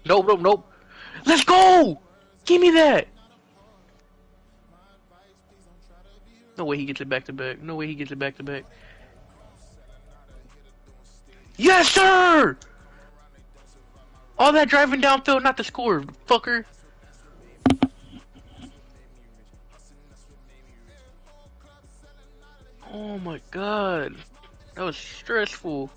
Nope, nope, nope. Let's go! Give me that! No way he gets it back to back. No way he gets it back to back. Yes, sir! All that driving downfield, not to score, fucker. Oh my god. That was stressful.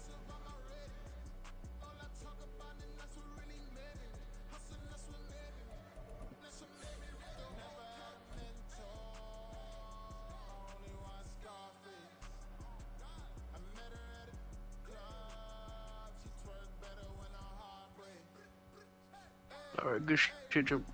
Alright, good shit, jump.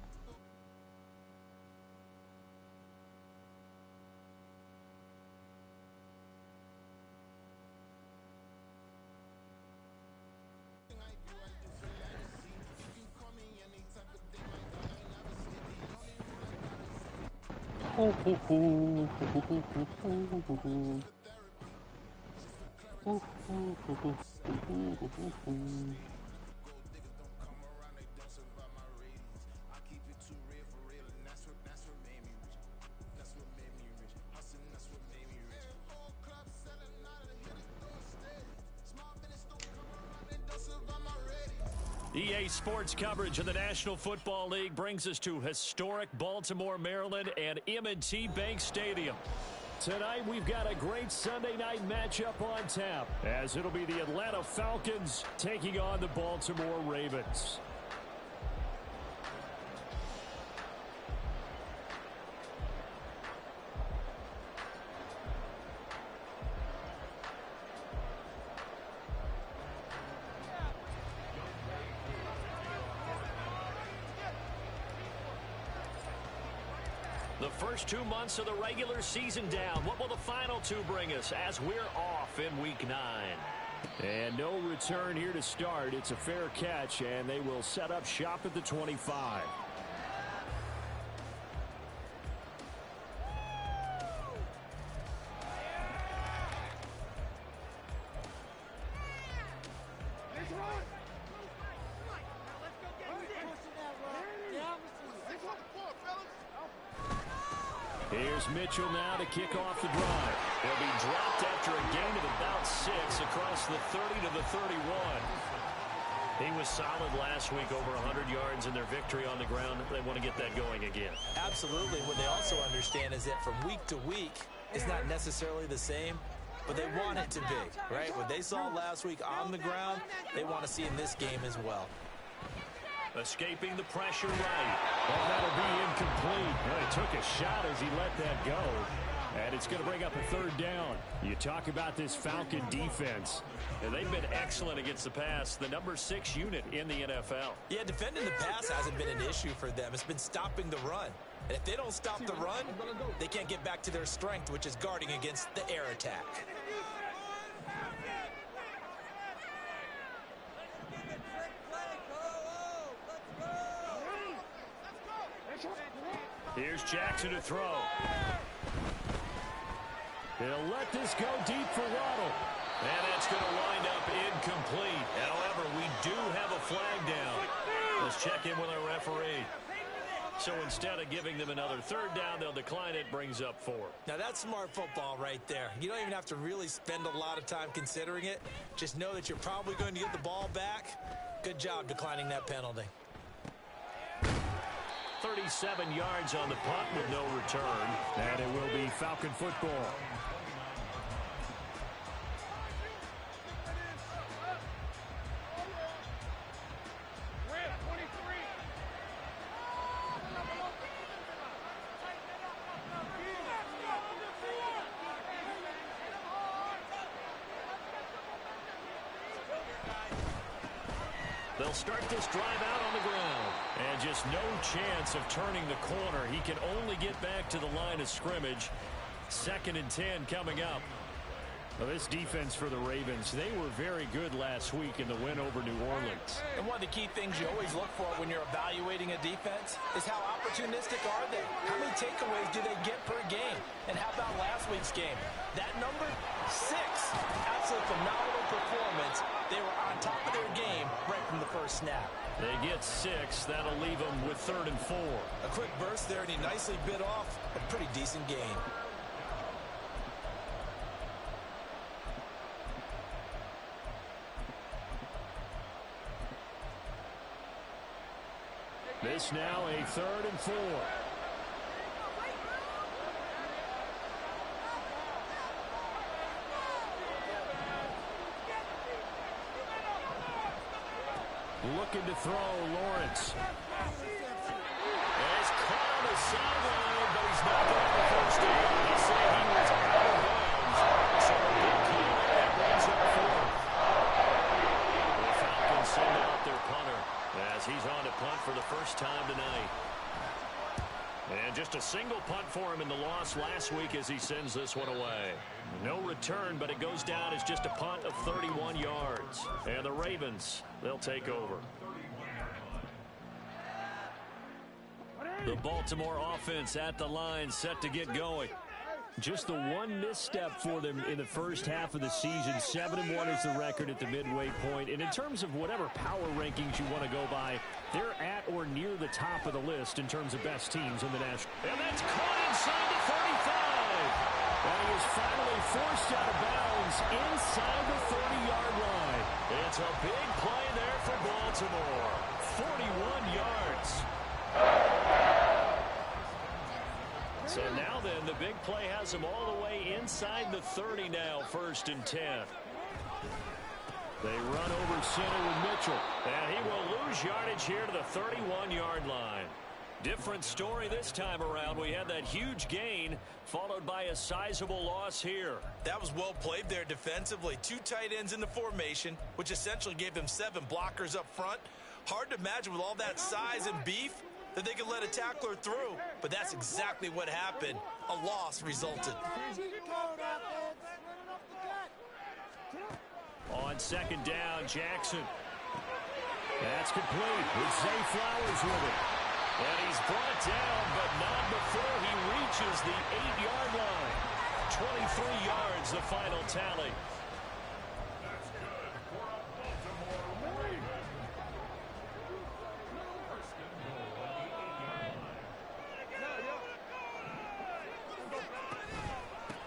EA Sports coverage of the National Football League brings us to historic Baltimore, Maryland, and M&T Bank Stadium. Tonight, we've got a great Sunday night matchup on tap, as it'll be the Atlanta Falcons taking on the Baltimore Ravens. The first 2 months of the regular season down. What will the final two bring us as we're off in Week 9? And no return here to start. It's a fair catch, and they will set up shop at the 25. Here's Mitchell now to kick off the drive. They'll be dropped after a gain of about 6 across the 30 to the 31. He was solid last week, over 100 yards in their victory on the ground. They want to get that going again. Absolutely. What they also understand is that from week to week, it's not necessarily the same, but they want it to be, right? What they saw last week on the ground, they want to see in this game as well. Escaping the pressure right. Well, that'll be incomplete. Well, he took a shot as he let that go. And it's going to bring up a third down. You talk about this Falcon defense. And they've been excellent against the pass. The number 6 unit in the NFL. Yeah, defending the pass hasn't been an issue for them. It's been stopping the run. And if they don't stop the run, they can't get back to their strength, which is guarding against the air attack. Here's Jackson to throw. He'll let this go deep for Waddle. And that's going to wind up incomplete. However, we do have a flag down. Let's check in with our referee. So instead of giving them another third down, they'll decline it, brings up 4. Now that's smart football right there. You don't even have to really spend a lot of time considering it. Just know that you're probably going to get the ball back. Good job declining that penalty. 37 yards on the punt with no return. And it will be Falcon football. They'll start this drive out on the ground. And just no chance of turning the corner. He can only get back to the line of scrimmage. 2nd and 10 coming up. Well, this defense for the Ravens, they were very good last week in the win over New Orleans. And one of the key things you always look for when you're evaluating a defense is how opportunistic are they? How many takeaways do they get per game? And how about last week's game? That number, 6. Absolute phenomenal performance. They were on top of their game right from the first snap. They get 6. That'll leave them with 3rd and 4. A quick burst there, and he nicely bit off a pretty decent gain. This now a 3rd and 4. Looking to throw, Lawrence. He's caught on the sideline, but he's not going to have the first down. He said he was out of bounds. So a big call there that brings up 4th. The Falcons send out their punter as he's on to punt for the first time tonight. And just a single punt for him in the loss last week as he sends this one away. No return, but it goes down as just a punt of 31 yards. And the Ravens, they'll take over. The Baltimore offense at the line, set to get going. Just the one misstep for them in the first half of the season. 7-1 is the record at the midway point. And in terms of whatever power rankings you want to go by, they're at or near the top of the list in terms of best teams in the national. And that's caught inside the 35. And he is finally forced out of bounds inside the 30-yard line. It's a big play there for Baltimore. 41 yards. So now then, the big play has him all the way inside the 30 now, 1st and 10. They run over center with Mitchell. And he will lose yardage here to the 31-yard line. Different story this time around. We had that huge gain followed by a sizable loss here. That was well played there defensively. 2 tight ends in the formation, which essentially gave them 7 blockers up front. Hard to imagine with all that size and beef that they could let a tackler through, but that's exactly what happened. A loss resulted. On 2nd down, Jackson. That's complete with Zay Flowers with it. And he's brought down, but not before he reaches the 8-yard line. 23 yards, the final tally.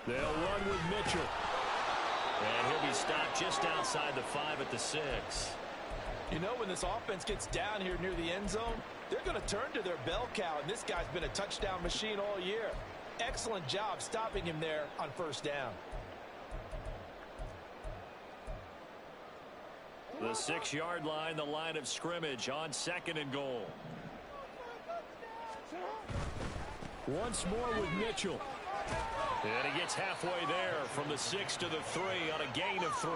They'll run with Mitchell. And he'll be stopped just outside the 5 at the 6. You know, when this offense gets down here near the end zone, they're going to turn to their bell cow, and this guy's been a touchdown machine all year. Excellent job stopping him there on 1st down. The 6-yard line, the line of scrimmage on 2nd and goal. Once more with Mitchell. And he gets halfway there from the 6 to the 3 on a gain of 3.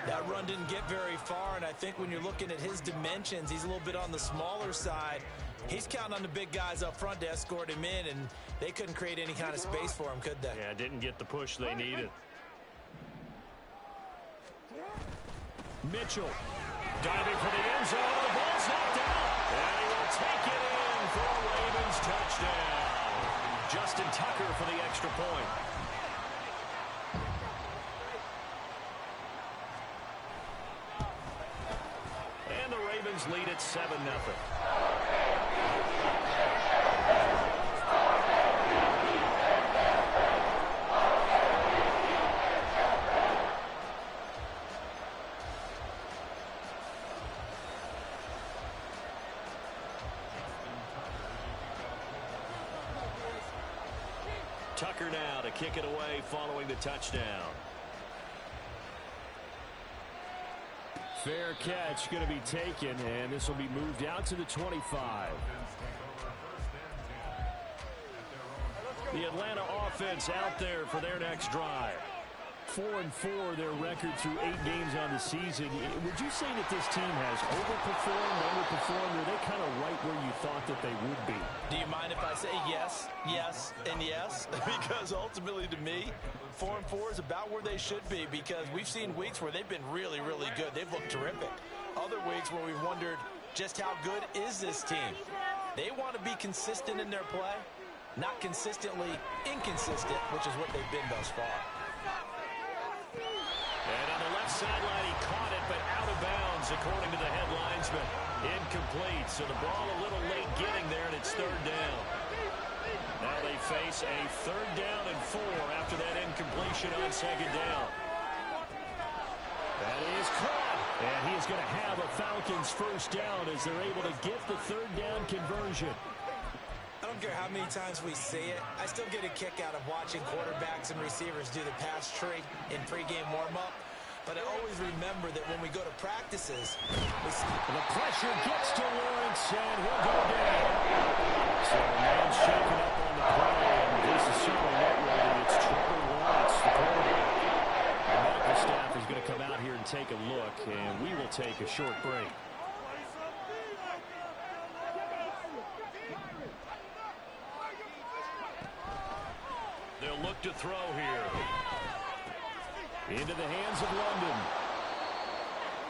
That run didn't get very far, and I think when you're looking at his dimensions, he's a little bit on the smaller side. He's counting on the big guys up front to escort him in, and they couldn't create any kind of space for him, could they? Yeah, didn't get the push they needed. Mitchell diving for the end zone. The ball's knocked out. And he will take it in for a Ravens touchdown. Justin Tucker for the extra point. And the Ravens lead at 7-0. Tucker now to kick it away following the touchdown. Fair catch going to be taken, and this will be moved out to the 25. The Atlanta offense out there for their next drive. 4-4 their record through 8 games on the season. Would you say that this team has overperformed, underperformed, or are they kind of right where you thought that they would be? Do you mind if I say yes, yes, and yes? Because ultimately to me, 4-4 is about where they should be, because we've seen weeks where they've been really, really good. They've looked terrific. Other weeks where we've wondered just how good is this team. They want to be consistent in their play, not consistently inconsistent, which is what they've been thus far. And on the left sideline, he caught it, but out of bounds, according to the head linesman. incomplete. So the ball a little late getting there, and it's third down. Now they face a third down and 4 after that incompletion on second down. That is caught. And he is going to have a Falcons first down as they're able to get the third down conversion. I don't care how many times we see it. I still get a kick out of watching quarterbacks and receivers do the pass tree in pregame warm-up. But I always remember that when we go to practices, the pressure gets to Lawrence, and he'll go down. So the man shaking up on the play, and this is certainly noteworthy. It's Trevor Lawrence, the quarterback. The medical staff is going to come out here and take a look, and we will take a short break. They'll look to throw here. Into the hands of London.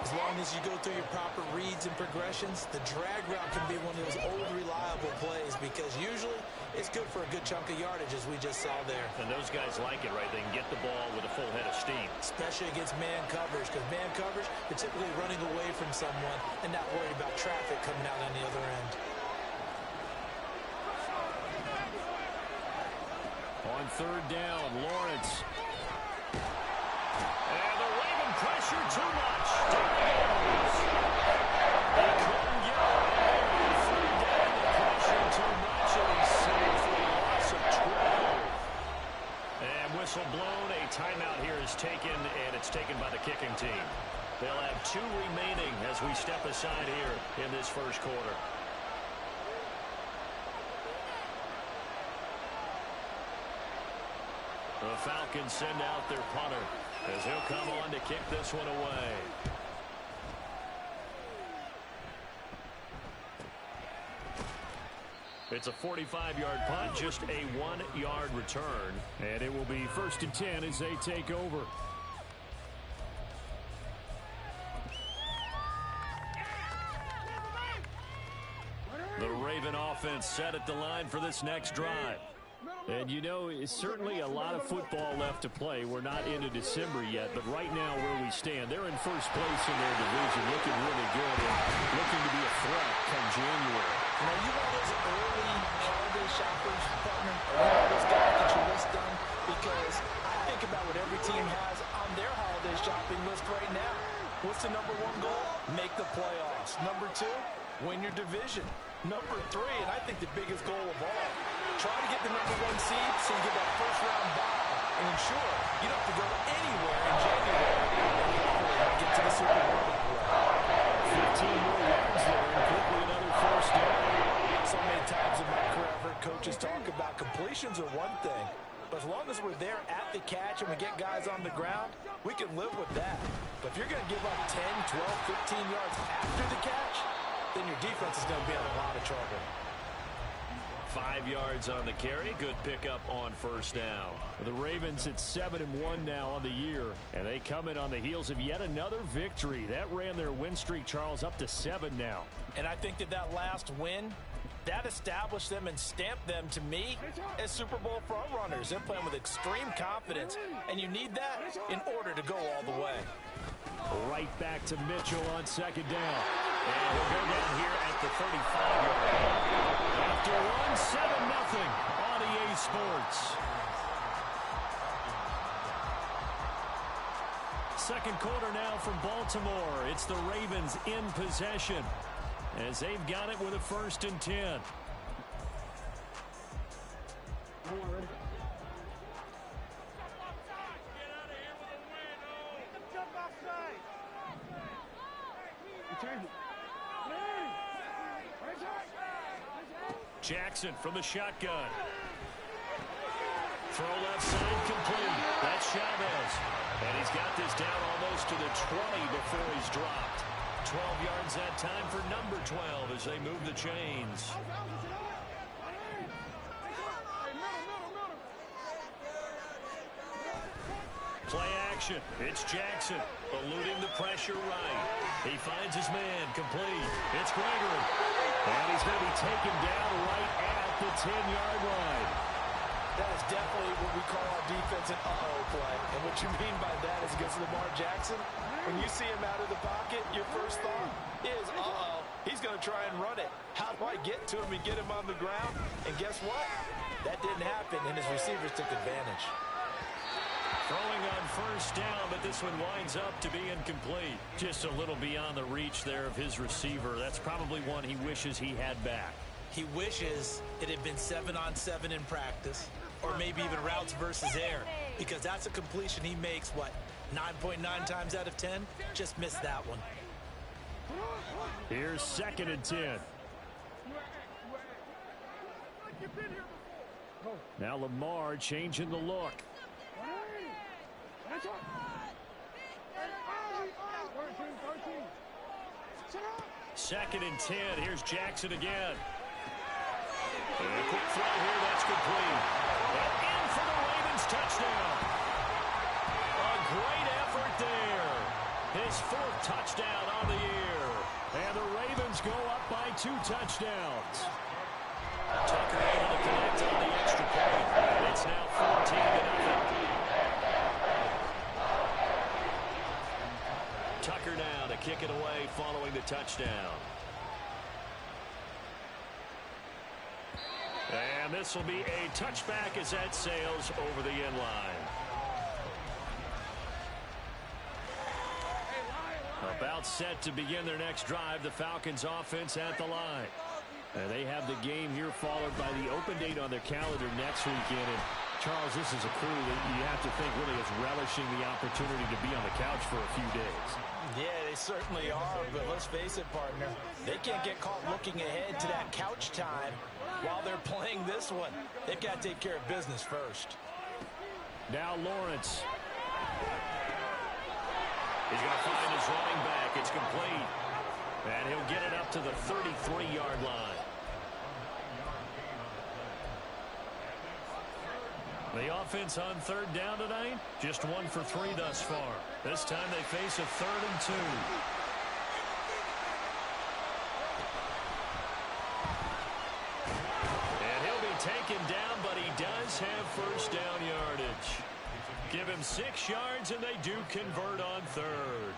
As long as you go through your proper reads and progressions, the drag route can be one of those old reliable plays because usually it's good for a good chunk of yardage, as we just saw there. And those guys like it, right? They can get the ball with a full head of steam. Especially against man coverage, because man coverage, they're typically running away from someone and not worried about traffic coming out on the other end. On third down, Lawrence. And the Raven pressure too much. Down he goes. He couldn't get away. Third down, the pressure too much, and he's safe for a loss of 12. And whistle blown. A timeout here is taken, and it's taken by the kicking team. They'll have 2 remaining as we step aside here in this first quarter. The Falcons send out their punter as he'll come on to kick this one away. It's a 45-yard punt, just a 1-yard return. And it will be 1st and 10 as they take over. The Raven offense set at the line for this next drive. And, you know, it's certainly a lot of football left to play. We're not into December yet, but right now where we stand, they're in first place in their division, looking really good and looking to be a threat come January. You know, you want those early holiday shoppers, partner, or you those guys that you list done, because I think about what every team has on their holiday shopping list right now. What's the number 1 goal? Make the playoffs. Number 2, win your division. Number 3, and I think the biggest goal of all, try to get the number 1 seed so you get that first-round bye and ensure you don't have to go anywhere in January and get to the Super Bowl. 15 more yards there and quickly another first down. So many times in my career I've heard coaches talk about completions are one thing, but as long as we're there at the catch and we get guys on the ground, we can live with that. But if you're going to give up 10, 12, 15 yards after the catch, then your defense is going to be in a lot of trouble. 5 yards on the carry. Good pickup on first down. The Ravens at 7-1 now on the year, and they come in on the heels of yet another victory. That ran their win streak, Charles, up to 7 now. And I think that last win, that established them and stamped them, to me, as Super Bowl front runners. They're playing with extreme confidence, and you need that in order to go all the way. Right back to Mitchell on second down. And he'll go down here at the 35-yard line. After one, 7-0 on EA Sports. Second quarter now from Baltimore. It's the Ravens in possession as they've got it with a 1st and 10. Jackson from the shotgun. Throw left side complete. That's Chavez. And he's got this down almost to the 20 before he's dropped. 12 yards that time for number 12 as they move the chains. Play action. It's Jackson eluding the pressure right. He finds his man complete. It's Gregory. And he's going to be taken down right at the 10-yard line. That is definitely what we call our defense an uh-oh play. And what you mean by that is against Lamar Jackson, when you see him out of the pocket, your first thought is uh-oh. He's going to try and run it. How do I get to him and get him on the ground? And guess what? That didn't happen, and his receivers took advantage. Throwing on first down, but this one winds up to be incomplete. Just a little beyond the reach there of his receiver. That's probably one he wishes he had back. He wishes it had been 7-on-7 in practice, or maybe even routes versus air, because that's a completion he makes, 9.9 times out of 10? Just missed that one. Here's 2nd and 10. Now Lamar changing the look. 2nd and 10. Here's Jackson again. And a quick throw here. That's complete. And in for the Ravens touchdown. A great effort there. His 4th touchdown on the year. And the Ravens go up by 2 touchdowns. Tucker able to connect on the extra point. And it's now 14-0. Tucker now to kick it away following the touchdown. And this will be a touchback as that sails over the end line. About set to begin their next drive, the Falcons offense at the line. And they have the game here followed by the open date on their calendar next weekend. And Charles, this is a crew that you have to think really is relishing the opportunity to be on the couch for a few days. Yeah, they certainly are, but let's face it, partner. They can't get caught looking ahead to that couch time while they're playing this one. They've got to take care of business first. Now Lawrence. He's going to find his running back. It's complete. And he'll get it up to the 33-yard line. The offense on 3rd down tonight, just 1 for 3 thus far. This time they face a 3rd and 2. And he'll be taken down, but he does have first down yardage. Give him 6 yards, and they do convert on 3rd.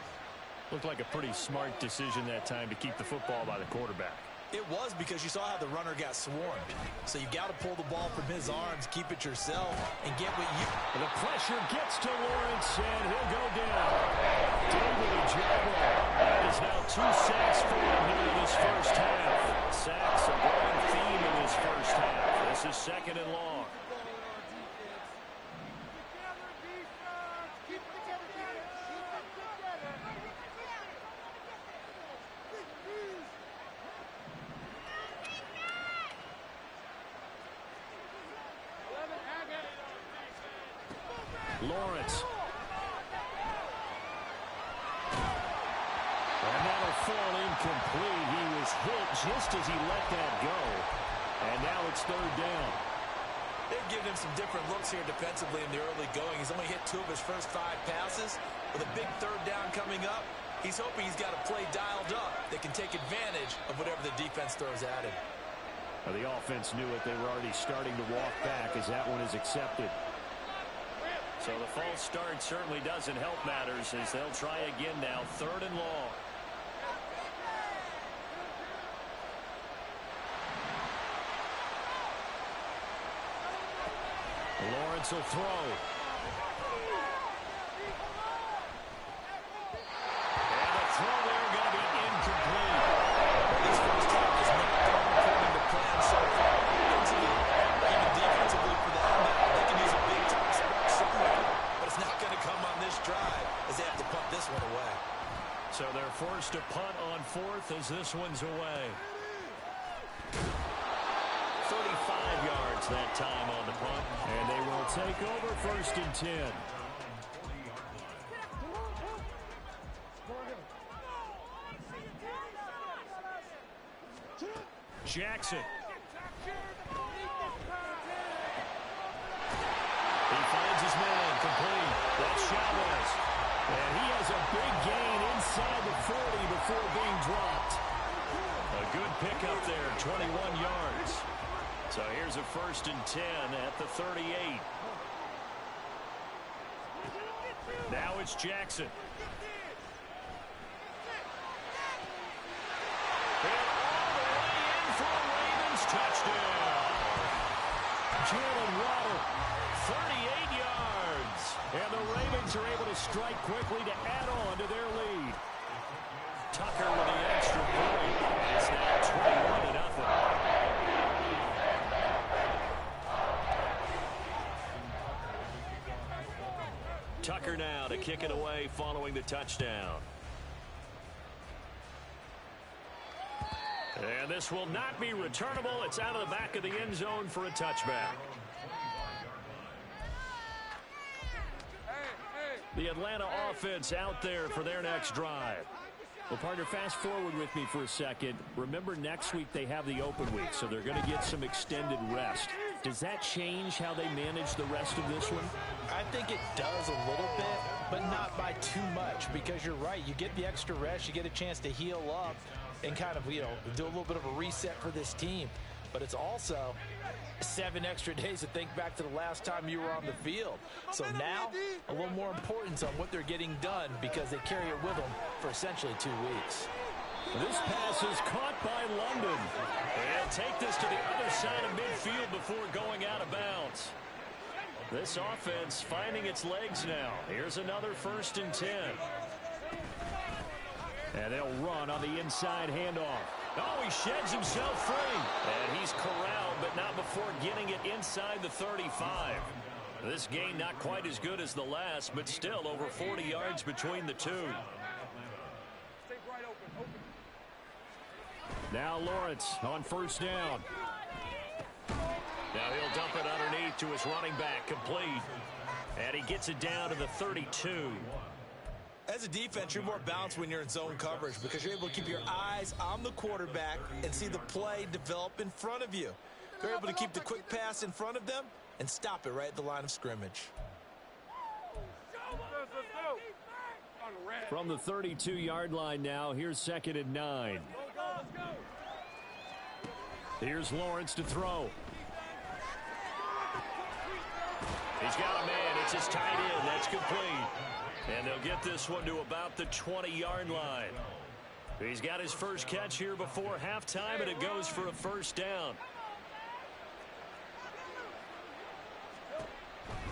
Looked like a pretty smart decision that time to keep the football by the quarterback. It was, because you saw how the runner got swarmed. So you got to pull the ball from his arms, keep it yourself, and get what you... The pressure gets to Lawrence, and he'll go down. David Ojabo. That is now 2 sacks for him here in this first half. Sacks a growing theme in this first half. This is 2nd and long. Lawrence. And that'll fall incomplete. He was hit just as he let that go. And now it's 3rd down. They've given him some different looks here defensively in the early going. He's only hit 2 of his first 5 passes. With a big 3rd down coming up, he's hoping he's got a play dialed up that can take advantage of whatever the defense throws at him. Well, the offense knew it. They were already starting to walk back as that one is accepted. So the false start certainly doesn't help matters as they'll try again now. 3rd and long. Lawrence will throw. And the throw there going to be incomplete. This first half is not going according to plan so far. Even defensively for that matter, they can use a big-time spark somewhere, but it's not going to come on this drive as they have to punt this one away. So they're forced to punt on 4th as this one's away. 35 yards that time on the punt. And they will take over 1st and 10. Jackson. He finds his man, complete. That's Chavez. And he has a big gain inside the 40 before being dropped. A good pickup there, 21 yards. So here's a 1st and 10 at the 38. Now it's Jackson. And Touchdown. Jalen Waddle, 38 yards. And the Ravens are able to strike quickly to add on to their lead. Tucker with the extra point. It's now 21-0. Tucker now to kick it away following the touchdown. And this will not be returnable. It's out of the back of the end zone for a touchback. The Atlanta offense out there for their next drive. Well, partner, fast forward with me for a second. Remember, next week they have the open week, so they're going to get some extended rest. Does that change how they manage the rest of this one? I think it does a little bit, but not by too much, because you're right. You get the extra rest, you get a chance to heal up and kind of, do a little bit of a reset for this team. But it's also 7 extra days to think back to the last time you were on the field. So now, a little more importance on what they're getting done because they carry it with them for essentially 2 weeks. This pass is caught by London. They'll take this to the other side of midfield before going out of bounds. This offense finding its legs now. Here's another 1st and 10. And they'll run on the inside handoff. Oh, he sheds himself free. And he's corralled, but not before getting it inside the 35. This gain not quite as good as the last, but still over 40 yards between the two. Now Lawrence on 1st down. Now he'll dump it underneath to his running back, complete. And he gets it down to the 32. As a defense, you're more balanced when you're in zone coverage because you're able to keep your eyes on the quarterback and see the play develop in front of you. They're able to keep the quick pass in front of them and stop it right at the line of scrimmage. From the 32-yard line now, here's 2nd and 9. Here's Lawrence to throw. He's got a man. It's his tight end. That's complete. And they'll get this one to about the 20-yard line. He's got his first catch here before halftime, and it goes for a 1st down.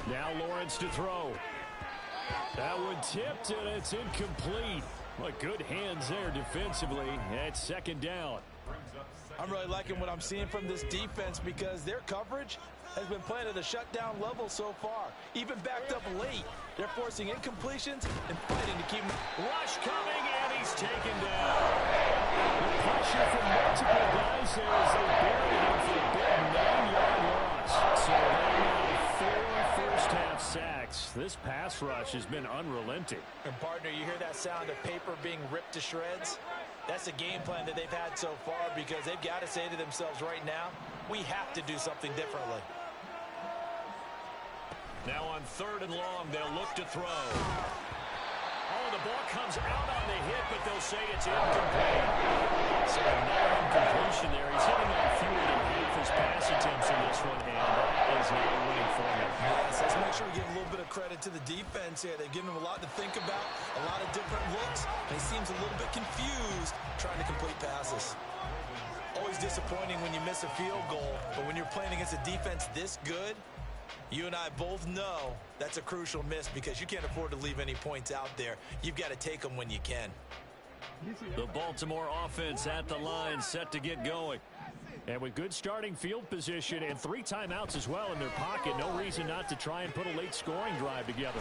Now Lawrence to throw. That one tipped, and it's incomplete. Well, good hands there defensively. It's 2nd down. I'm really liking what I'm seeing from this defense because their coverage has been playing at a shutdown level so far. Even backed up late, they're forcing incompletions and fighting to keep... Rush coming, and he's taken down. The pressure from multiple guys there as they bury him for a big 9-yard loss. So they have 4 first-half sacks. This pass rush has been unrelenting. And partner, you hear that sound of paper being ripped to shreds? That's the game plan that they've had so far because they've got to say to themselves right now, we have to do something differently. Now on 3rd and long, they'll look to throw. Oh, the ball comes out on the hit, but they'll say it's incomplete. So another incompletion there. He's hitting on fewer than half his pass attempts in this one, and that is not a winning formula. Yes, let's make sure we give a little bit of credit to the defense here. They've given him a lot to think about, a lot of different looks, and he seems a little bit confused trying to complete passes. Always disappointing when you miss a field goal, but when you're playing against a defense this good, you and I both know that's a crucial miss because you can't afford to leave any points out there. You've got to take them when you can. The Baltimore offense at the line, set to get going. And with good starting field position and 3 timeouts as well in their pocket, no reason not to try and put a late scoring drive together.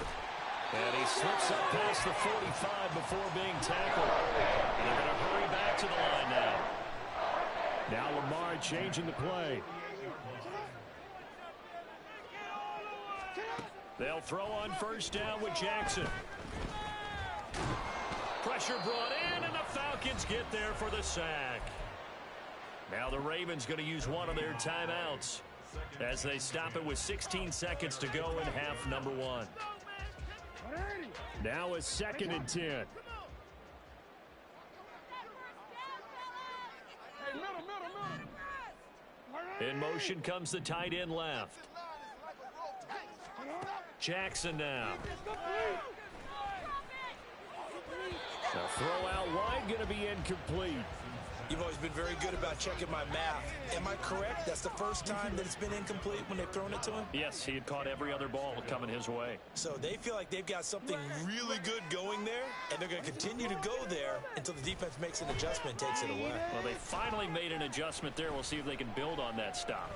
And he slips up past the 45 before being tackled. And they're going to hurry back to the line now. Now Lamar changing the play. They'll throw on 1st down with Jackson. Pressure brought in, and the Falcons get there for the sack. Now the Ravens going to use one of their timeouts as they stop it with 16 seconds to go in half number 1. Now it's 2nd and 10. In motion comes the tight end left. Jackson now. The throw out wide going to be incomplete. You've always been very good about checking my math. Am I correct? That's the first time that it's been incomplete when they've thrown it to him? Yes, he had caught every other ball coming his way. So they feel like they've got something really good going there, and they're going to continue to go there until the defense makes an adjustment and takes it away. Well, they finally made an adjustment there. We'll see if they can build on that stop.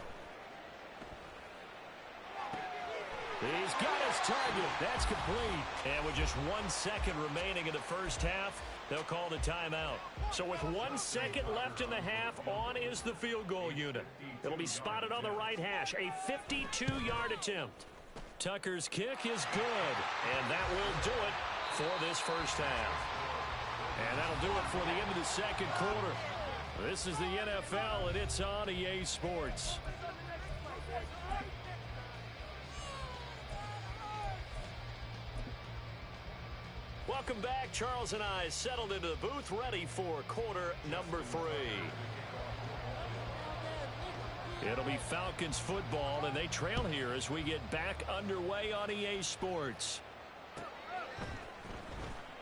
He's got his target. That's complete. And with just 1 second remaining in the first half, they'll call the timeout. So with 1 second left in the half, on is the field goal unit. It'll be spotted on the right hash. A 52-yard attempt. Tucker's kick is good. And that will do it for this first half. And that'll do it for the end of the second quarter. This is the NFL, and it's on EA Sports. Welcome back. Charles and I settled into the booth, ready for quarter number 3. It'll be Falcons football, and they trail here as we get back underway on EA Sports.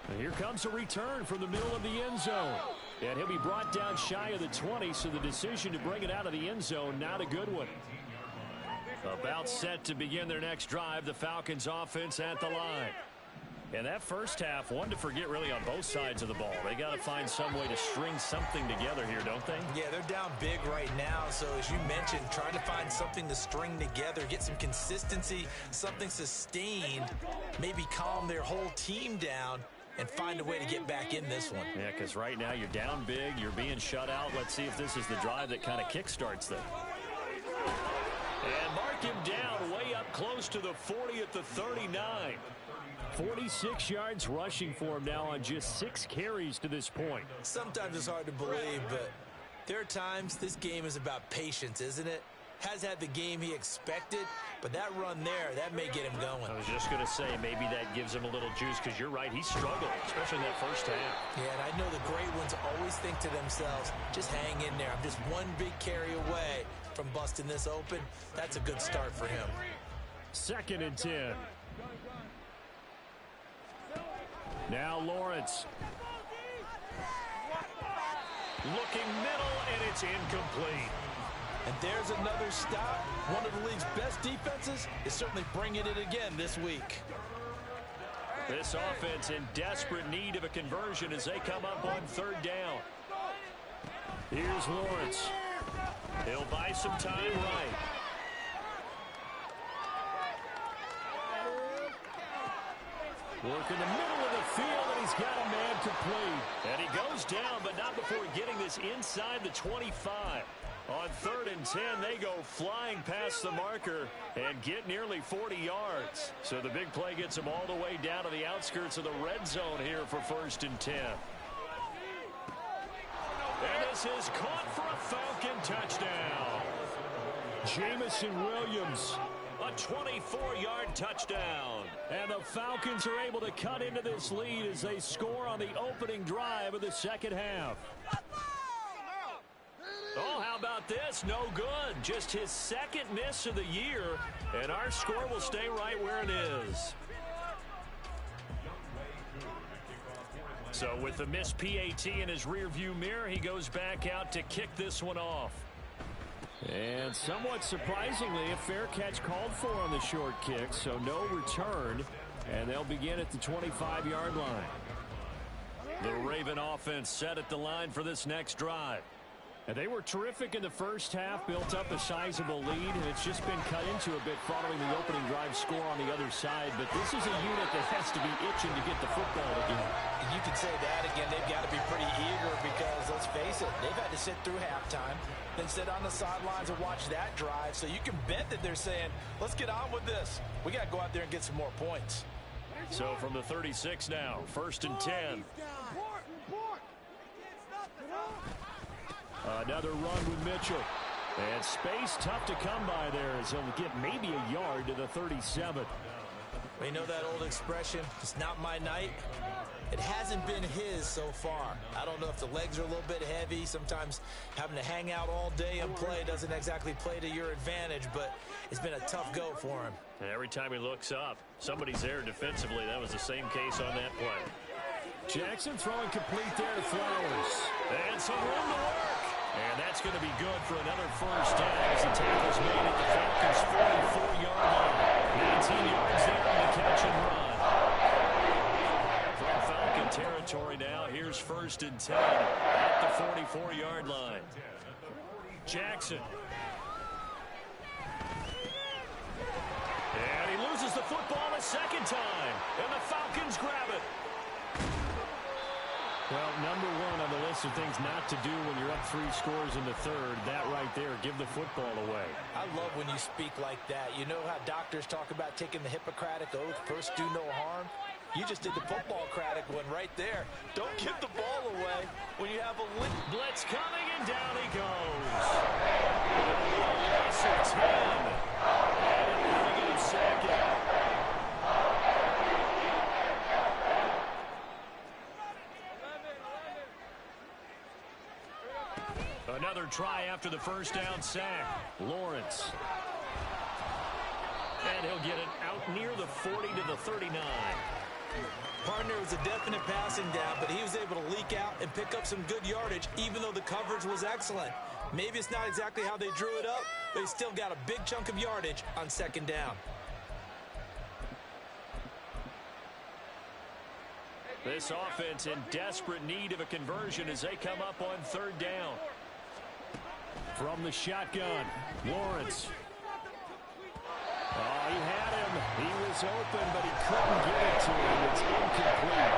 And here comes a return from the middle of the end zone. And he'll be brought down shy of the 20, so the decision to bring it out of the end zone, not a good one. About set to begin their next drive, the Falcons offense at the line. And that first half, one to forget really on both sides of the ball. They got to find some way to string something together here, don't they? Yeah, they're down big right now. So as you mentioned, trying to find something to string together, get some consistency, something sustained, maybe calm their whole team down and find a way to get back in this one. Yeah, because right now you're down big, you're being shut out. Let's see if this is the drive that kind of kickstarts them. And mark him down way up close to the 40 at the 39. 46 yards rushing for him now on just 6 carries to this point. Sometimes it's hard to believe, but there are times this game is about patience, isn't it? Has had the game he expected, but that run there, that may get him going. I was just going to say, maybe that gives him a little juice, because you're right, he struggled, especially in that first half. Yeah, and I know the great ones always think to themselves, just hang in there. I'm just one big carry away from busting this open. That's a good start for him. 2nd and 10. Now Lawrence. Looking middle, and it's incomplete. And there's another stop. One of the league's best defenses is certainly bringing it again this week. This offense in desperate need of a conversion as they come up on 3rd down. Here's Lawrence. He'll buy some time right. Work in the middle of the field, and he's got a man complete. And he goes down, but not before getting this inside the 25. On 3rd and 10, they go flying past the marker and get nearly 40 yards. So the big play gets them all the way down to the outskirts of the red zone here for 1st and 10. And this is caught for a Falcon touchdown. Jamison Williams. A 24-yard touchdown. And the Falcons are able to cut into this lead as they score on the opening drive of the second half. Oh, how about this? No good. Just his 2nd miss of the year, and our score will stay right where it is. So with the missed PAT in his rearview mirror, he goes back out to kick this one off. And somewhat surprisingly, a fair catch called for on the short kick, so no return, and they'll begin at the 25-yard line. The Raven offense set at the line for this next drive. And they were terrific in the first half, built up a sizable lead, and it's just been cut into a bit following the opening drive score on the other side. But this is a unit that has to be itching to get the football again. You can say that again. They've got to be pretty eager because, let's face it, they've had to sit through halftime, then sit on the sidelines and watch that drive. So you can bet that they're saying, let's get on with this. We got to go out there and get some more points. So from the 36 now, 1st and 10. Another run with Mitchell. And space tough to come by there as he'll get maybe a yard to the 37. We know that old expression, it's not my night. It hasn't been his so far. I don't know if the legs are a little bit heavy. Sometimes having to hang out all day and play doesn't exactly play to your advantage, but it's been a tough go for him. And every time he looks up, somebody's there defensively. That was the same case on that play. Jackson throwing complete there to Flowers. And some room to work. And that's going to be good for another first down as the tackle's made at the Falcons' 44-yard line. 19 yards there on the catch and run. From Falcon territory now, here's 1st and 10 at the 44-yard line. Jackson. And he loses the football a second time. And the Falcons grab it. Well, number one on the list of things not to do when you're up 3 scores in the third, that right there, give the football away. I love when you speak like that. You know how doctors talk about taking the Hippocratic Oath, first do no harm? You just did the football-cratic one right there. Don't give the ball away when you have a blitz coming, and down he goes. Loss of 10. And a negative second. Another try after the first down sack. Lawrence. And he'll get it out near the 40 to the 39. Partner was a definite passing down, but he was able to leak out and pick up some good yardage, even though the coverage was excellent. Maybe it's not exactly how they drew it up, but he still got a big chunk of yardage on 2nd down. This offense in desperate need of a conversion as they come up on 3rd down. From the shotgun, Lawrence. Oh, he had him. He was open, but he couldn't get it to him. It's incomplete.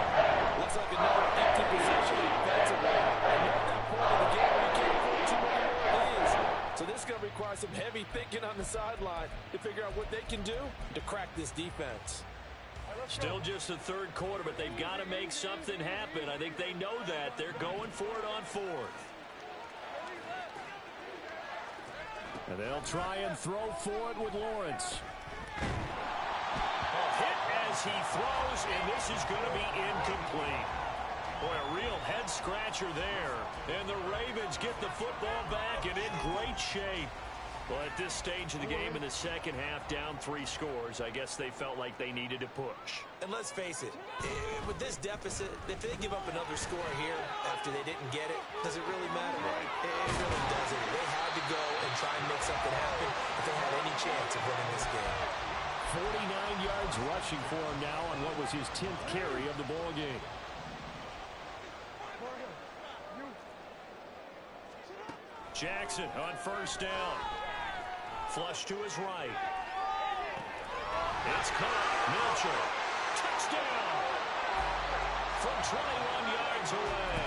Looks like another empty possession defensively. And you're at that point of the game where you can't afford too many more of these. So this is going to require some heavy thinking on the sideline to figure out what they can do to crack this defense. Still just the 3rd quarter, but they've got to make something happen. I think they know that. They're going for it on 4th. And they'll try and throw for it with Lawrence. A hit as he throws, and this is going to be incomplete. Boy, a real head-scratcher there. And the Ravens get the football back and in great shape. Well, at this stage of the game in the second half, down 3 scores, I guess they felt like they needed to push. And let's face it, with this deficit, if they give up another score here after they didn't get it, does it really matter? Right. It really doesn't. They had to go and try and make something happen if they had any chance of winning this game. 49 yards rushing for him now on what was his 10th carry of the ball game. Jackson on 1st down. Flush to his right. It's caught. Mitchell. Touchdown. From 21 yards away.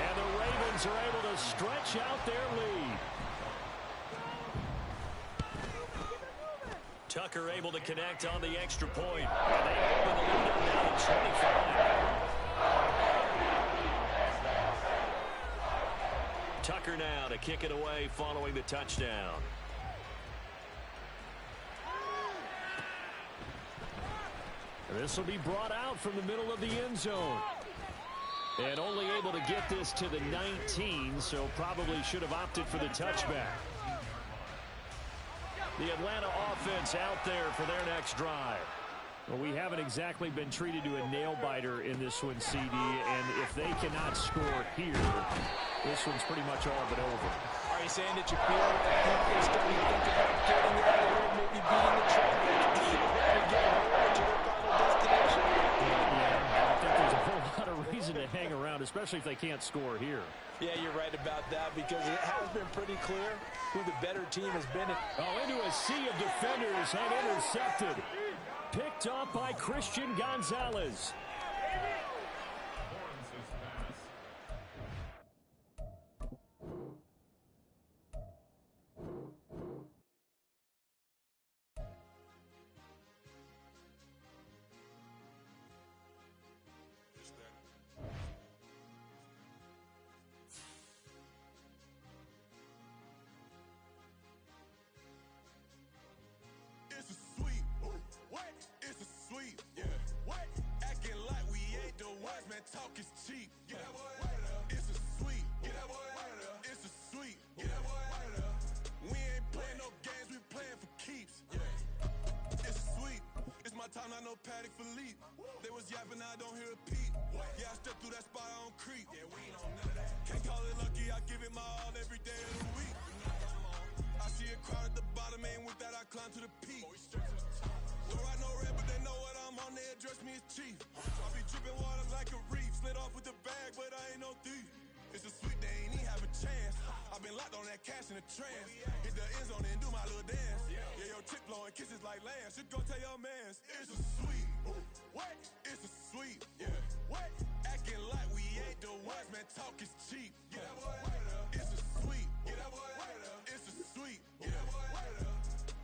And the Ravens are able to stretch out their lead. Tucker able to connect on the extra point. And they open the lead up now to 25. Tucker now to kick it away following the touchdown. This will be brought out from the middle of the end zone. And only able to get this to the 19, so probably should have opted for the touchback. The Atlanta offense out there for their next drive. Well, we haven't exactly been treated to a nail-biter in this one, CD, and if they cannot score here, this one's pretty much all but over. Are you saying that you feel that people are starting to think about getting out of here, maybe beating the traffic, and getting over to their final destination? Yeah, I don't think there's a whole lot of reason to hang around, especially if they can't score here. Yeah, you're right about that, because it has been pretty clear who the better team has been. Into a sea of defenders and intercepted. Picked off by Christian Gonzalez. Talk is cheap. Get that boy out of there. It's a sweet. Get that boy out of there. It's a sweet. Get that boy out of there. We ain't playing no games. We playing for keeps. Yeah. It's sweet. It's my time. I know Patty Philippe. They was yapping. I don't hear a peep. Yeah, I step through that spot, I don't creep. Yeah, we ain't on none of that. Can't call it lucky, I give it my all every day of the week. I see a crowd at the bottom, ain't with that, I climb to the peak. Don't ride no red, but they know what I'm on, they address me as chief. I be dripping water like a reef, slid off with the bag, but I ain't no thief. It's a sweet, they ain't even have a chance. I've been locked on that cash in a trance. Hit the end zone and do my little dance. Yeah, your chick blowing kisses like Lance. Should go tell your mans. It's a sweet. What? It's a sweet. Yeah. What? Acting like we ain't the ones, man. Talk is cheap. Get that boy out of there. It's a sweet. Get that boy out of there. It's a sweet. Get that boy out of there.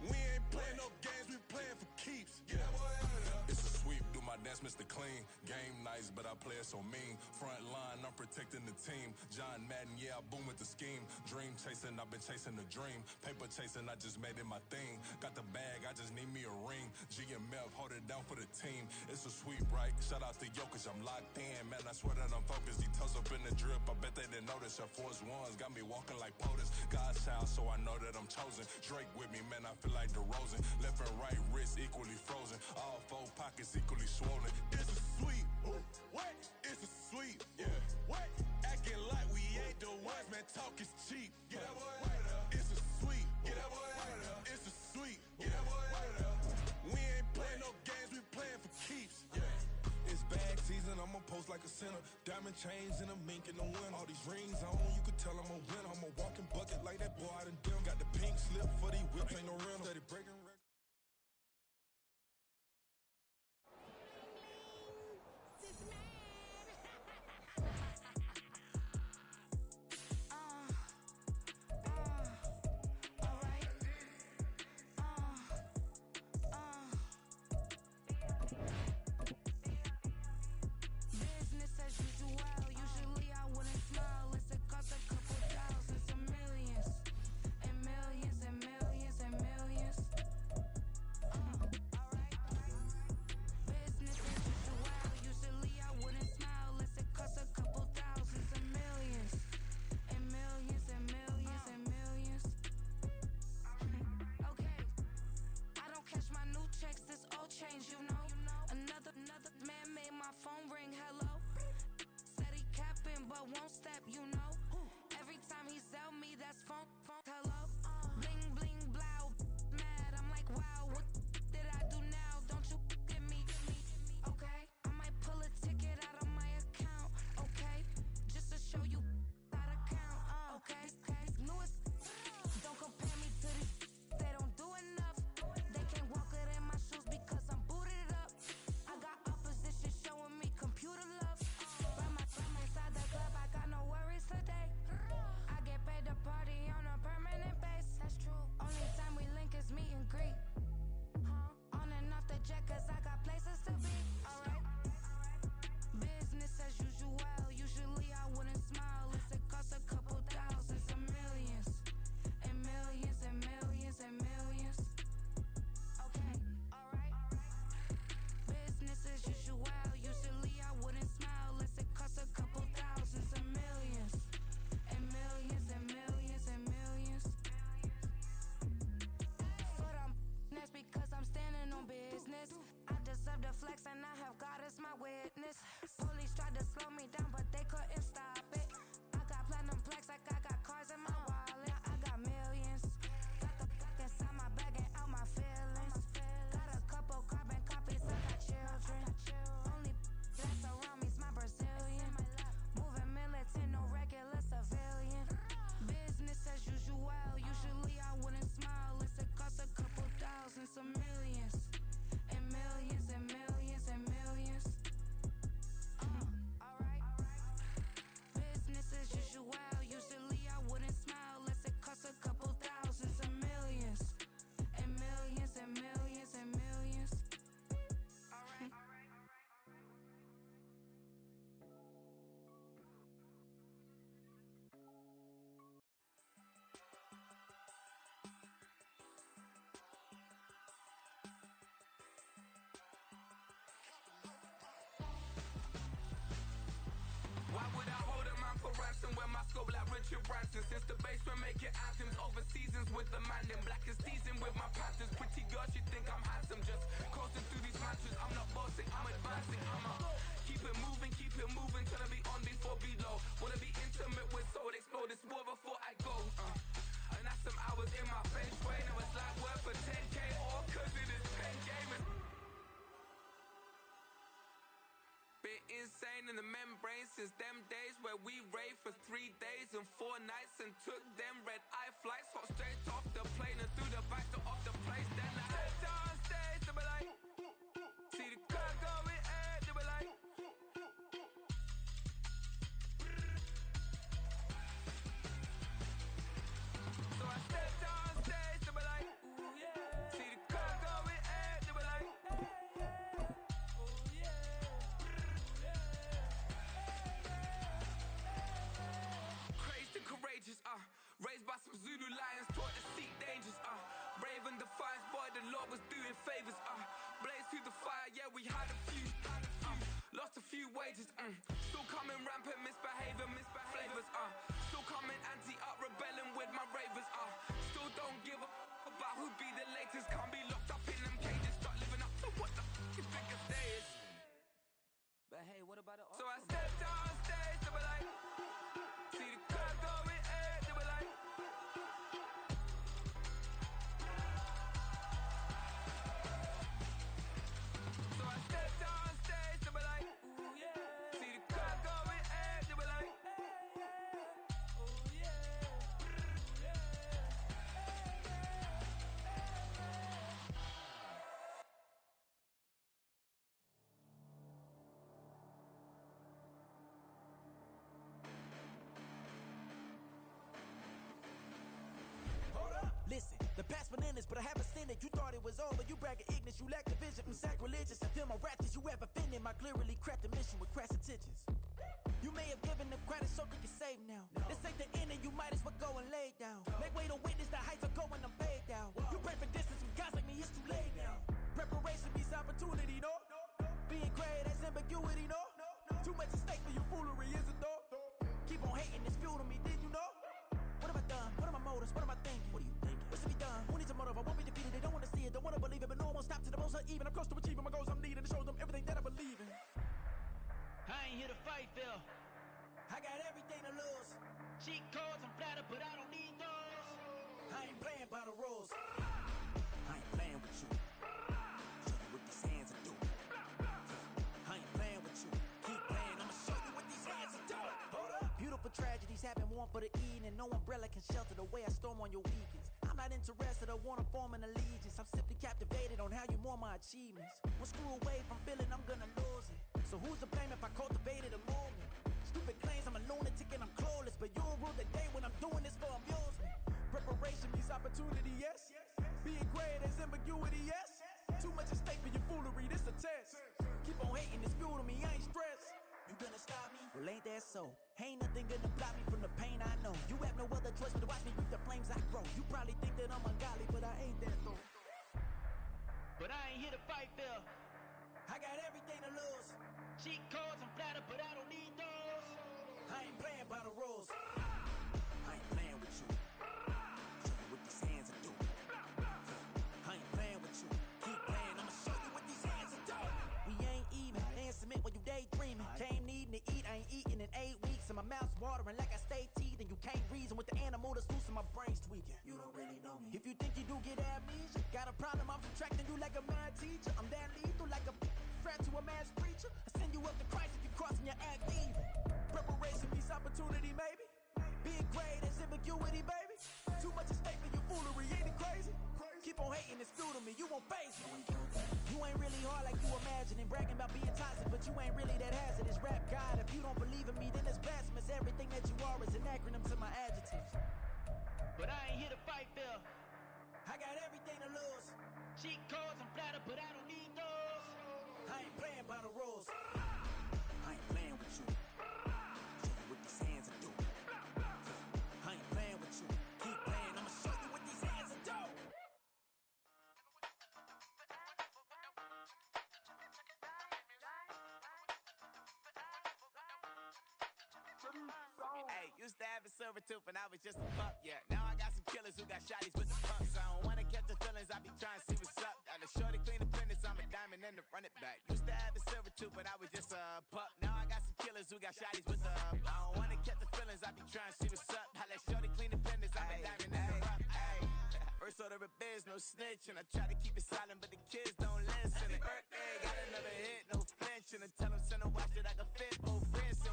We ain't playing no games, we playing for keeps. Get that boy out of there. It's a sweep, do my dance, Mr. Clean. Game nice, but I play it so mean. Front line, I'm protecting the team. John Madden, yeah, I boom with the scheme. Dream chasing, I've been chasing the dream. Paper chasing, I just made it my thing. Got the bag, I just need me a ring. GMF, hold it down for the team. It's a sweep, right? Shout out to Jokic, I'm locked in. Man, I swear that I'm focused. He toes up in the drip, I bet they didn't notice. Air Force Ones got me walking like POTUS. God's child, so I know that I'm chosen. Drake with me, man, I feel like DeRozan. Left and right wrist equally frozen. All four pockets equally swollen. It's a sweet. What? It's a sweet. Yeah. What? Acting like we ain't the ones, man. Talk is cheap. Get that boy out of there. It's a sweet. Get that boy out of there. It's a sweet. Get that boy out of there. We ain't playing no games, we playing for keeps. Yeah. It's bag season, I'ma post like a sinner. Diamond chains and a mink in the wind. All these rings on, you could tell I'm a winner. I'm a walking bucket like that boy out in dim. Got the pink slip for these whips, ain't no rental. Steady breaking records. Why would I hold a man for ransom when my scope like Richard Branson? Since the basement making anthems over seasons with the man in black is seasoned with my Panthers. Pretty girl, she think I'm handsome. Just coasting through these mantras. I'm not bossing, I'm advancing. I'ma keep it moving, keep it keep it moving, tryna be on before below. Wanna be intimate with soul, explore this war before I go. And that's some hours in my feng shui. Now it's like work for 10K, all cause it is pen game. Been insane in the membrane since them days where we raved for 3 days and 4 nights and took them red-eye flights. Hot straight off the plane and through the back door of the place. Then I stepped on stage, they were like, see the crowd going air, they were like, so I stepped on stage, they were like, ooh yeah. See the crowd going air, they were like, courageous, raised by some Zulu lions, taught to seek dangers, brave and defiant, boy, the Lord was doing favors, blaze through the fire, yeah, we had a few, lost a few wages, still coming rampant, misbehaving, flavors, still coming anti-up, rebelling with my ravers, still don't give a about who be the latest, can't be locked up in them cages, start living up to what the f*** you think a day is. But hey, what about it? So I stepped on stage, they were like, see the crowd going air, they were like, so I stepped on stage, they were like, ooh yeah. See the crowd going air, they were like, ooh yeah. Listen, the past bananas, but I haven't seen it. You thought it was over, you bragging ignorance, you lack the vision. I'm sacrilegious, I feel my wrath as you ever offended. My clearly crafted mission with crass intentions. You may have given them credit so you can save now. This ain't the end and you might as well go and lay down. Make way to witness the heights are going, I'm paid down. You pray for distance with guys like me, it's too late now. Preparation means opportunity, no? Being great, that's ambiguity, no? Too much at stake for your foolery, is it though? Keep on hating, it's fuel to me, did you know? What have I done? What are my motives? What am I thinking? What are you thinking? What's to be done? Who needs a motive? I won't be defeated. They don't want to see it, don't want to believe it, but no one will stop to the most even. I'm close to achieving my goals. I'm needing to show them everything that I believe in. I ain't here to fight, Phil. I got everything to lose. Cheat codes, I'm flattered, but I don't need those. I ain't playing by the rules. I ain't playing with you. Show you what these hands are doing. I ain't playing with you. Keep playing, I'ma show you what these hands are doing. Hold up. Beautiful tragedies happen, one for the evening. No umbrella can shelter the way I storm on your weekends. I'm not interested, I wanna form an allegiance. I'm simply captivated on how you more my achievements. One screw away from feeling I'm gonna lose it. So who's to blame if I cultivated a movement? Stupid claims I'm a lunatic and I'm clueless, but you'll rule the day when I'm doing this for amusement. Preparation means opportunity, yes. Being great as ambiguity, yes. Too much at stake for your foolery, this a test. Keep on hating, it's fuel to me, I ain't stressed. You gonna stop me? Well, ain't that so? Ain't nothing gonna block me from the pain I know. You have no other choice but to watch me reap the flames I grow. You probably think that I'm ungodly, but I ain't that though. But I ain't here to fight, Phil. I got everything to lose. Cheat codes, I'm flattered, but I don't need those. I ain't playing by the rules. I ain't playing with you. Show you what these hands are doing. I ain't playing with you. Keep playing, I'ma show you what these hands are doing. We ain't even. They ain't submit when you daydreaming. Came needing to eat, I ain't eating in 8 weeks. And my mouth's watering like I stay teeth. And you can't reason with the animal that's loose and my brain's tweaking. You don't really know me. If you think you do get amnesia, got a problem, I'm subtracting you like a mad teacher. I'm that lethal like a threat to a mass preacher. I send you up to Christ if you crossing your act evil. Preparation means opportunity, maybe. Being great as ambiguity, baby. Too much at stake for your foolery, ain't it crazy? Keep on hating, it's due to me, you won't face me. You ain't really hard like you imagining. Bragging about being toxic, but you ain't really that hazardous. Rap God, if you don't believe in me, then it's blasphemous. Everything that you are is an acronym to my adjectives. But I ain't here to fight, Phil. I got everything to lose. Cheat codes, I'm flattered, but I don't need those. I ain't playing by the rules. I ain't playing with you. Show you what these hands are doing. I ain't playing with you. Keep playing, I'ma show you what these hands are doing. Hey, used to have a silver tooth when I was just a pup, yeah. Now I got some killers who got shotties with the pumps. I don't wanna catch the feelings, I be trying to see what's up. Got a shorty clean the finish, I'm a diamond and to run it back. Used to have a silver tooth when I was just a pup. Now I got some killers killers who got shotties with the I don't wanna catch the feelings, I be trying to see what's up. I let shorty clean the business, I'm a diamond in the rough. First order of biz, no snitch, and I try to keep it silent, but the kids don't listen. And birthday, got another hit, no flinching. And tell them send a watch that I can fit both wrists.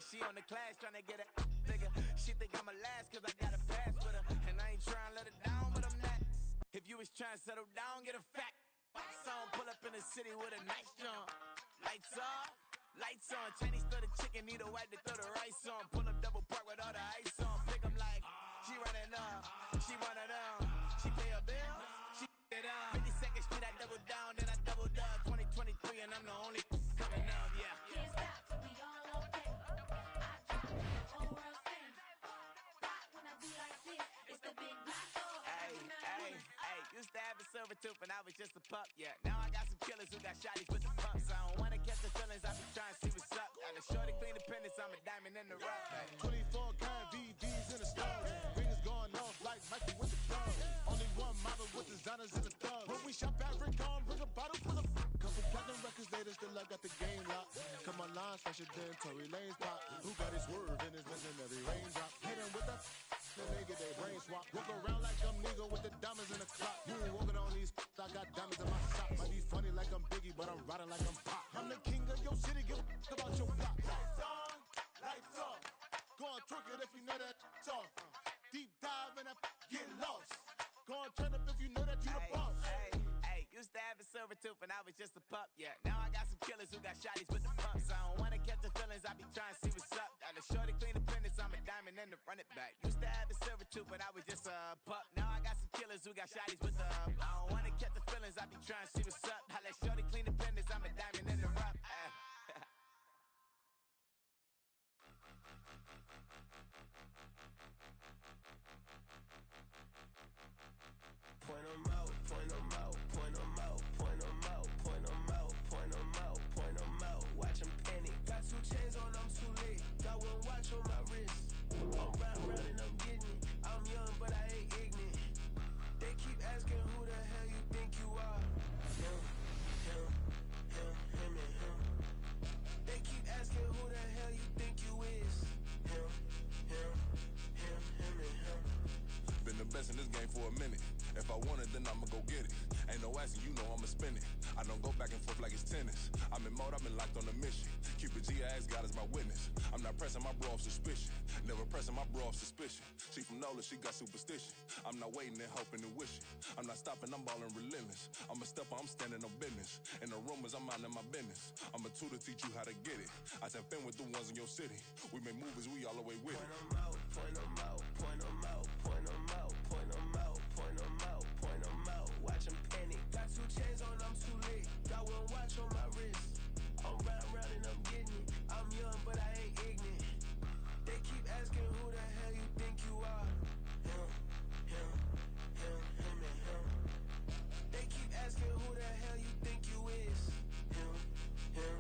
She on the class trying to get it bigger. She think I'm a last cause I got a pass with her. And I ain't trying to let her down, but I'm not. If you was trying to settle down, get a fat song. Pull up in the city with a nice jump. Lights off, lights on. Chinese throw the chicken, need a wipe to throw the rice on. Pull up double park with all the ice on. Pick them like, she running up, she one of them. She pay her bill, she it up. 52nd Street, I double down, then I double up. 2023, and I'm the only coming up, yeah. Can't stop till we all okay. I drop the whole world sings. Rock when I do like this, it's the big black dog. Hey, used to have a silver tooth and I was just a pup, yeah. Now I got some killers who got shotties with the pumps. I don't wanna catch the feelings, I be trying to see what's up. Got a shorty clean the pendants, I'm a diamond in the rough. 24 karat VVs in the stars. Ringers going off like Mikey with the thugs. Only one model with designers in the thugs. When we shop at Rick on, bring a bottle full of couple platinum records later, still I got the game locked. Come on, lines fresher than Tory Lane's pop. Who got his swerve in his legendary raindrop? Hit him with the then they get their brain swap. Walk around like I'm nigga with the diamonds in the clock. You ain't walking on these, I got diamonds in my socks. Might be funny like I'm Biggie, but I'm riding like I'm Pop. I'm the king of your city, give a about your block. Lights on, lights off. Go on, twerk it if you know that off. Deep dive and get lost. Go on, turn up if you know that you the boss. Used to have a silver tooth and I was just a pup, yeah. Now I got some killers who got shotties with the pumps. I don't wanna catch the feelings, I be trying to see what's up. Got a shorty clean the pendants, I'm a diamond and to run it back. Used to have a silver tooth, but I was just a pup. Now I got some killers who got shotties with the I don't wanna catch the feelings, I be trying to see what's up. I let shorty clean the pendants, I'm a diamond in the rough. Point them out, point them out, point them out, point them out, point them out, point them out, point them out. Watch them panic. Got 2 chains on, I'm too late. Got 1 watch on my wrist. I'm round and I'm getting it. I'm young, but I ain't ignorant. They keep asking who the hell you think you are. Him, and him. They keep asking who the hell you think you is. Him, and him. Been the best in this game for a minute. If I want it, then I'ma go get it. Ain't no asking, you know I'ma spin it. I don't go back and forth like it's tennis. I'm in mode, I've been locked on a mission. Cupid G, I ask God as my witness. I'm not pressing my bro off suspicion. Never pressing my bro off suspicion. She from Nola, she got superstition. I'm not waiting and hoping and wishing. I'm not stopping, I'm balling relentless. I'm a stepper, I'm standing on business. In the rumors, I'm minding my business. I'm a tutor, teach you how to get it. I tap in with the ones in your city. We make movies, we all the way with it. Point them out, point them out, point them out, point them out, point them out, point them out, point them out. Watch them panic. Got 2 chains on, I'm too late. Got 1 watch on my wrist. I'm round and I'm getting it. I'm young, but I ain't ignorant. They keep asking who the hell you think you are. Him, and him. They keep asking who the hell you think you is. Him, and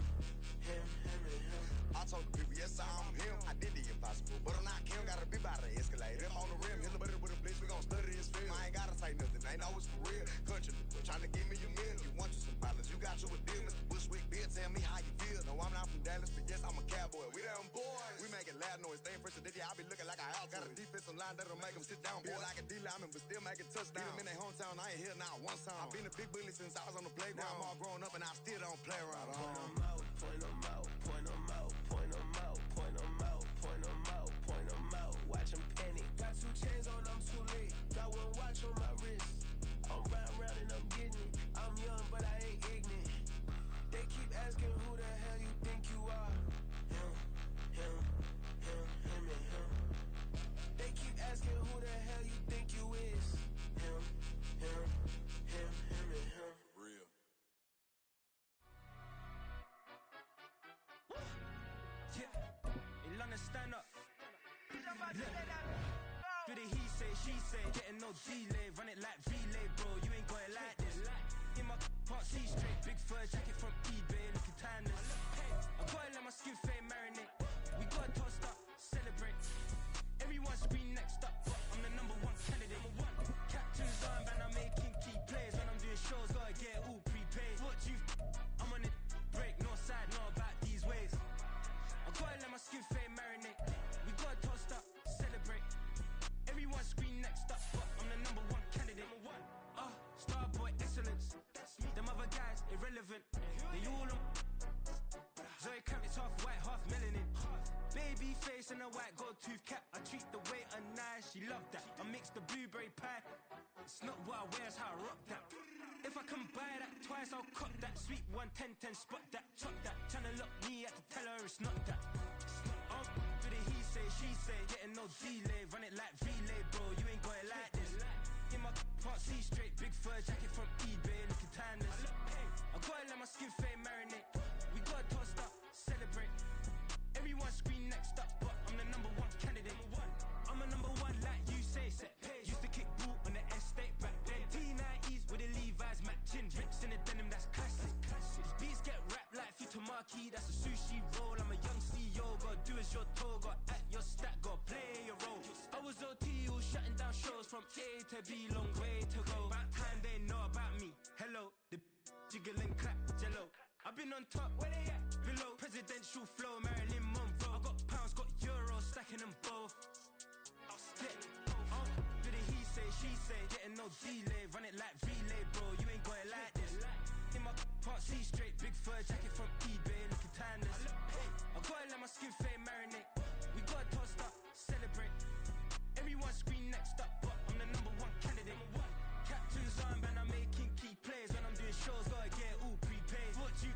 him. I told the people, yes, I'm him. I did the impossible, but I'm not Kim. Gotta be by the escalator. On the rim, hit the butter with a blitz. We gon' study this film. I ain't gotta say nothing. Ain't always for real. Country, trying to give me a meal. You want you some violence. You got you a deal. Mr. Bushwick, Bill, tell me how you feel. No, I'm not from Dallas, but yes, I'm a cowboy. We them boys. We making loud noise. Staying fresh today. I be looking like a house. Got a defensive line that'll make them sit down. Feel like a D-lineman, but still making touchdowns. Beat them in their hometown. I ain't here now one time. I've been a big bully since I was on the playground. I'm all grown up and I still don't play around. Point them out, point them out, point them out, point them out, point them out, point them out, point them out. Watch them panic. Got 2 chains on, I'm too late. Got 1 watch on my wrist. I'm round and I'm getting it. I'm young, but I ain't ignorant. They keep asking who the hell you think you are. Him, and him. They keep asking who the hell you think you is. Him, and him. Real. Yeah, in London, stand up. Do the he say, she say, getting no delay, run it like relay, bro. You ain't going like this. In my can't see straight, big fur jacket from eBay, looking timeless. I gotta let my skin fade marinate. We gotta toast up, celebrate. Everyone's been next up, but I'm the #1 candidate. Captain's armband, I'm making key plays. When I'm doing shows, gotta get all prepaid. What you I'm on it break, no side, know about these ways. I gotta Face in a white gold tooth cap. I treat the waiter nice, she love that. I mix the blueberry pie. It's not what I wear, it's how I rock that. If I can buy that twice, I'll cut that. Sweet 110, spot that, chop that. Tryna lock me, I had to tell her it's not that. Oh, for the he say, she say, getting no delay. Run it like relay, bro, you ain't got it like this. In my part C straight, big fur jacket from eBay, looking timeless. I gotta let my skin fade marinate. We gotta toast up, celebrate. Everyone scream next up, but I'm the number one candidate. I'm a number one like you say, set pace. Used to kick ball on the estate back then. T90s with the Levi's matching. Rips in the denim, that's classic. Beats get wrapped like Futamaki, that's a sushi roll. I'm a young CEO, gotta do as you're told. Gotta act your stat, gotta play your role. I was OT, all shutting down shows from A to B, long way to go. About time they know about me. Hello, the jiggle and clap, jello. I've been on top, where they at? Below, presidential flow, Marilyn Monroe. I got pounds, got euros, stacking them both. Do the he say, she say, getting no delay. Run it like relay, bro, you ain't got it like this. In my part C straight, big fur jacket from eBay, looking timeless. I gotta let my skin fade marinate. We gotta toast up, celebrate. Everyone scream next up, but I'm the number one candidate. Captain's armband, I'm making key plays. When I'm doing shows, gotta get it all prepaid. What you,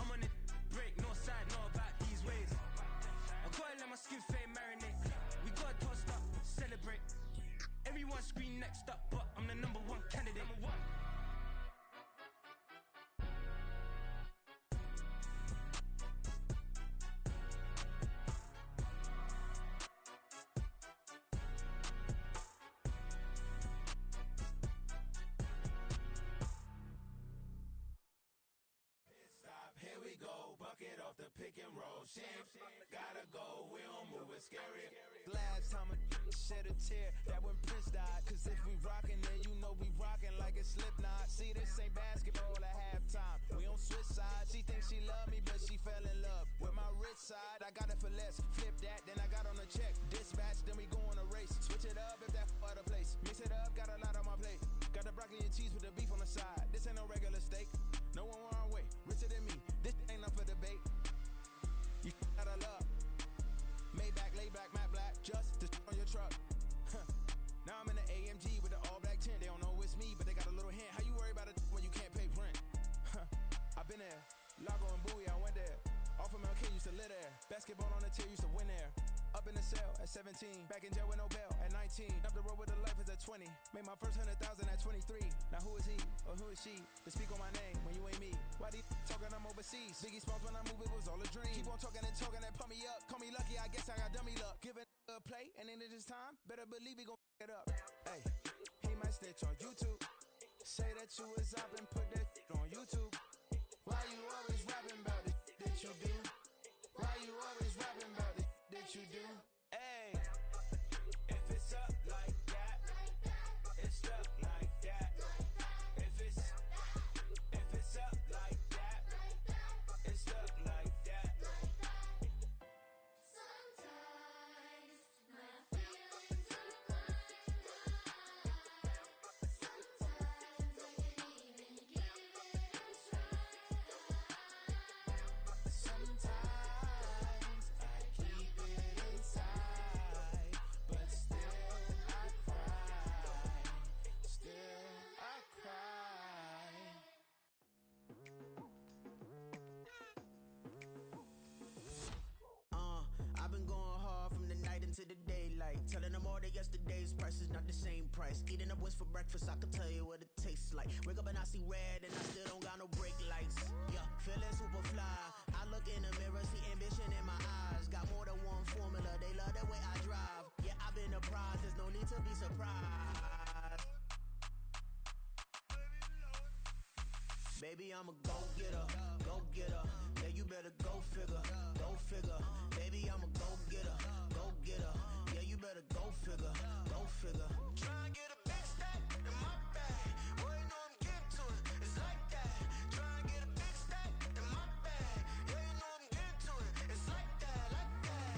I'm on it, break, no side, know about these ways. I gotta let my skin fade marinate. We gotta toast up, celebrate. Everyone scream next up, but I'm the number one candidate. Number one. Here we go, bucket off the pick and roll. Shit, gotta go, we don't move it scary. Last time a shed a tear, that when Prince died. Cause if we rockin', then you know we rockin' like it's Slipknot. See, this ain't basketball at halftime. We on switch sides. She thinks she love me, but she fell in love with my rich side. I got it for less. Flip that, then I got on a check. Dispatch, then we go on a race. Switch it up if that other place. Mix it up, got a lot on my plate. Got the broccoli and cheese with the beef on the side. This ain't no regular steak. No one wrong way, richer than me. This ain't up for debate. You out of love. Maybach, laid back, matte black, just to on your truck. Now I'm in the AMG with the all black tint. They don't know it's me, but they got a little hint. How you worry about it when you can't pay rent? I've been there. Lago and Bowie, I went there. Off of Mount King, used to live there. Basketball on the tier, used to win there. Up in the cell at 17. Back in jail with no bail at 19. Up the road with the life is at 20. Made my first 100,000 at 23. Now who is he or who is she to speak on my name when you ain't me? Why they talking I'm overseas? Biggie Smalls when I move it was all a dream. Keep on talking and pump me up. Call me lucky, I guess I got dummy luck. Give it a play and then it's time. Better believe we gon' it up. Hey, he might snitch on YouTube. Say that you was up and put that on YouTube. Why you always rapping about the that you do? Why you always rapping about the that you do? Hey, If it's up like that, it's stuck like that. If it's up like that, it's stuck like that. Sometimes my feelings are sometimes I can even give it a try. sometimes I keep it inside, but still I cry. Still I cry. I've been going hard from the night into the daylight. Telling them all that yesterday's price is not the same price. Eating up what's for breakfast, I can tell you what it tastes like. Wake up and I see red and I still don't got no brake lights. Yeah, feeling super fly. I look in the mirror, see ambition in my eyes. Got more than one formula, they love the way I drive. Yeah, I've been a prize, there's no need to be surprised. Baby, I'm a go-getter, go-getter. Yeah, you better go figure, go figure. Baby, I'm a go-getter, go-getter. Yeah, you better go figure, go figure. Try and get a big stack in my bag. Boy, you know I'm getting to it. It's like that. Try and get a big stack in my bag. Yeah, you know I'm getting to it. It's like that, like that.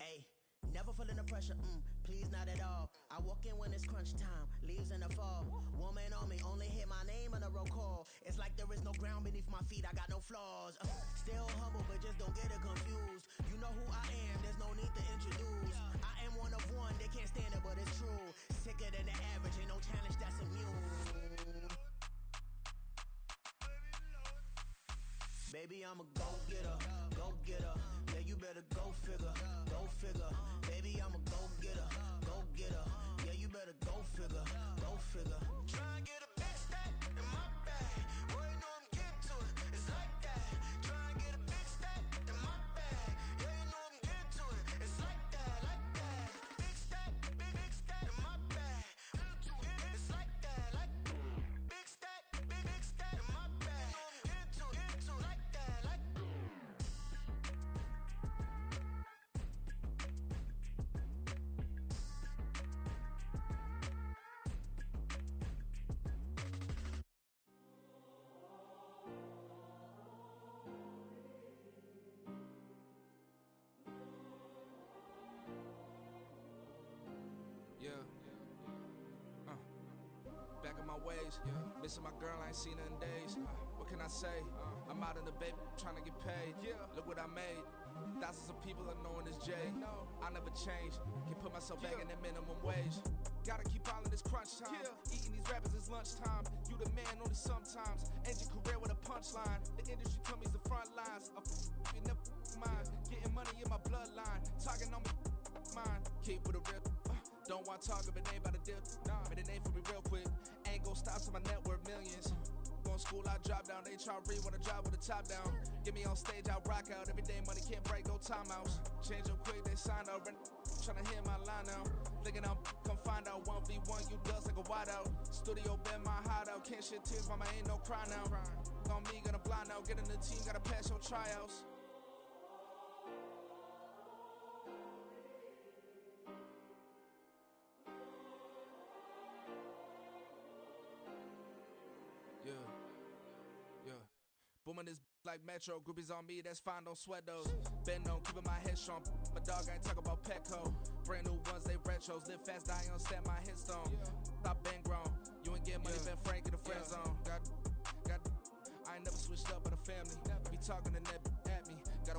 Hey, never feeling the pressure, please not at all. I walk in when it's crunch time, leaves in the fall. Woman on me, only hit my name on a roll call. It's like there is no ground beneath my feet, I got no flaws. Still humble, but just don't get it confused. You know who I am, there's no need to introduce. I am one of one, they can't stand it, but it's true. Sicker than the average, ain't no challenge that's immune. Baby, I'm a go-getter, go-getter. Yeah, you better go figure, go figure. Baby, I'm a go-getter, go-getter. Yeah, you better go figure, go figure. Try and get a big stack in my bag. Boy, you know I'm getting to it, it's like that. Try and get a big stack in my bag. Yeah, you know I'm getting to it, it's like that, like that. Big stack in my bag. It's like that, like big stack in my bag. You know I'm getting to it, like that, like. Yeah. Back in my ways, missing my girl, I ain't seen her in days. What can I say? I'm out in the baby, trying to get paid. Look what I made. Thousands of people are knowing this Jay. I never change. Can put myself back in the minimum wage. Gotta keep all in this crunch time. Eating these rappers is lunchtime. You the man only sometimes. End your career with a punchline. The industry tell me it's the front lines. You never mind. Getting money in my bloodline. Talking on me, mine. Keep with a real. Don't want to talk if it ain't about a dip. But it ain't for me real quick. Ain't gon' stop till my net worth millions. Going school, I drop down. They try to read when I drop with the top down. Get me on stage, I rock out. Every day money can't break, go timeouts. Change up quick, they signed out. Tryna hear my line now. Thinking I'm come find out 1v1, you dust like a wideout. Studio been my hideout. Can't shed tears, mama ain't no cry now. On me, gonna blind out. Get in the team, gotta pass your tryouts. Yeah. Booming this like Metro, groupies on me, that's fine, don't sweat those. Been on, keeping my head strong. My dog, I ain't talk about Petco. Brand new ones, they retros. Live fast, dying on set, my headstone. Stop been grown. You ain't getting money, been Frank in the friend zone. Got, I ain't never switched up on the family. Be talking to net at me.